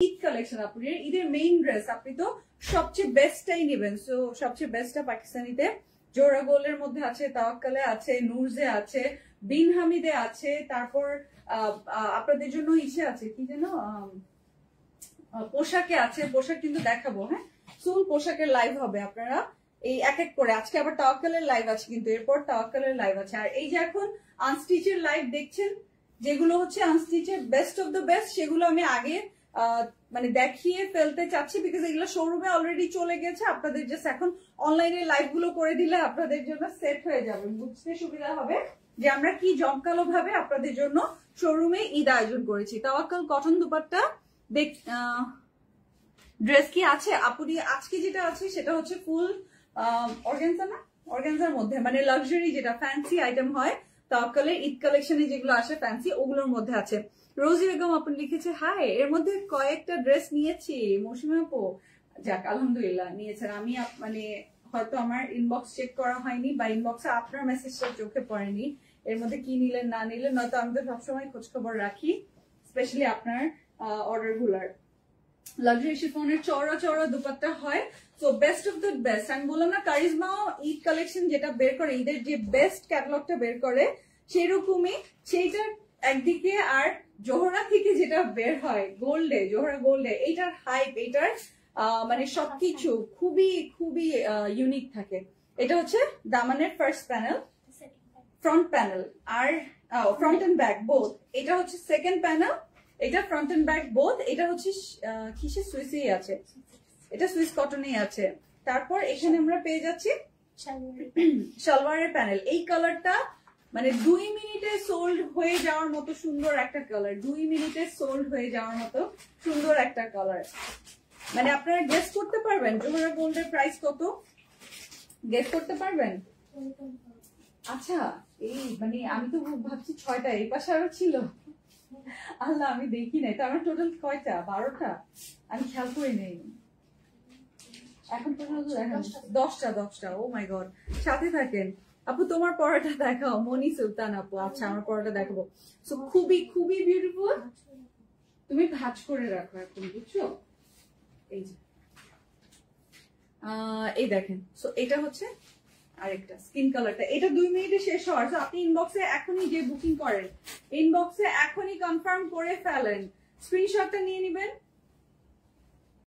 Eid collection আপনাদের ঈদের main dress, আপনি তো সবচেয়ে বেস্টটাই নেবেন। সো সবচেয়ে বেস্টটা পাকিস্তানিতে জোহরা গোল্ডের মধ্যে আছে, তাওয়াক্কালে আছে, নুরজে আছে, বিন হামিদে আছে, তারপর আপনাদের জন্য ইসে আছে কি যেন পোশাকে আছে। পোশাক কিন্তু দেখাবো, হ্যাঁ ফুল পোশাকের লাইভ হবে, আপনারা এই এক এক করে। আজকে আবার তাওয়াক্কালের লাইভ আছে, কিন্তু এরপর তাওয়াক্কালের লাইভ আছে। আর এই যে এখন আনস্টিচের লাইভ দেখছেন, যেগুলো হচ্ছে আনস্টিচের বেস্ট অফ দ্য বেস্ট, সেগুলো আমি আগে মানে দেখিয়ে ফেলতে চাচ্ছি, বিকজ এগুলো শোরুমে অলরেডি চলে গেছে। আপনাদের জাস্ট এখন অনলাইনে লাইভ গুলো করে দিলে আপনাদের জন্য সেট হয়ে যাবে, বুঝতে সুবিধা হবে যে আমরা কি জমকালো ভাবে আপনাদের জন্য শোরুমে ঈদ আয়োজন করেছি। তাওয়াক্কাল কটন দুপাট্টা দেখ, ড্রেস কি আছে আপুরি? আজকে যেটা আছে সেটা হচ্ছে ফুল অর্গানজা, না অর্গানজার মধ্যে, মানে লাক্সারি যেটা ফ্যান্সি আইটেম হয় তাওয়াক্কালের ঈদ কালেকশনে যেগুলো আসে ফ্যান্সি, ওগুলোর মধ্যে আছে। রোজি বেগম আপনি লিখেছে হাই, এর মধ্যে কয়েকটা ড্রেস নিয়েছি মৌসুমী আপু। যাক আলহামদুলিল্লাহ নিয়েছেন। আমি মানে হয়তো আমার ইনবক্স চেক করা হয়নি বা ইনবক্সে আপনার মেসেজটা চোখে পড়েনি, এর মধ্যে কি নিলেন না নিলেন, নয়তো আমি তো সবসময় খোঁজ খবর রাখি, স্পেশালি আপনার অর্ডার গুলার। লাক্সারি শিফনের চওড়া চওড়া দুপাট্টা হয়, তো বেস্ট অফ দ্য বেস্ট। আমি বললাম না কারিজমা ঈদ কালেকশন যেটা বের করে, ঈদের যে বেস্ট ক্যাটালগটা বের করে সেরকমই সেইটার একদিকে, আর জোহরা থেকে যেটা বের হয় গোল্ডে, জোহরা গোল্ডে, এইটার হাইপ, এইটার মানে সবকিছু খুবই খুবই ইউনিক থাকে। এটা হচ্ছে দামানের ফার্স্ট প্যানেল, ফ্রন্ট প্যানেল, আর ফ্রন্ট এন্ড ব্যাক বোথ। এটা হচ্ছে সেকেন্ড প্যানেল, এটা ফ্রন্ট এন্ড ব্যাক বোথ। এটা হচ্ছে কিসের সুইসেই আছে, এটা সুইস কটনেই আছে। তারপর এখানে আমরা পেয়ে যাচ্ছি সালোয়ারের প্যানেল। এই কালারটা মানে 2 মিনিটে সোল্ড হয়ে যাওয়ার মতো সুন্দর একটা কালার, 2 মিনিটে সোল্ড হয়ে যাওয়ার মতো সুন্দর একটা কালার। মানে আপনারা গেস করতে পারবেন জোহরা গোল্ডের প্রাইস কত? গেস করতে পারবেন? আচ্ছা, এই মানে আমি তো ভাবছি 6টা, এই পাশে আরো ছিল। আল্লাহ আমি দেখি নাই, তো আমার টোটাল কয়টা? 12টা, আমি খেয়াল করে নেই এখন পর্যন্ত। 10টা। ও মাই গড, সাথে থাকেন আপু। তোমার পড়াটা দেখাও, মনি সুলতান আপু। আচ্ছা আমার পড়াটা দেখাবো। সো খুবই খুবই বিউটিফুল, তুমি ভাঁজ করে রাখো এখন, বুঝছো? এই যে এই দেখেন, সো এটা হচ্ছে আরেকটা স্কিন কালারটা, এটা 2 মিনিটে শেষ হওয়ার। সো আপনি ইনবক্সে এখনই যে বুকিং করেন, ইনবক্সে এখনই কনফার্ম করে ফেলেন, স্ক্রিনশটটা নিয়ে নেবেন।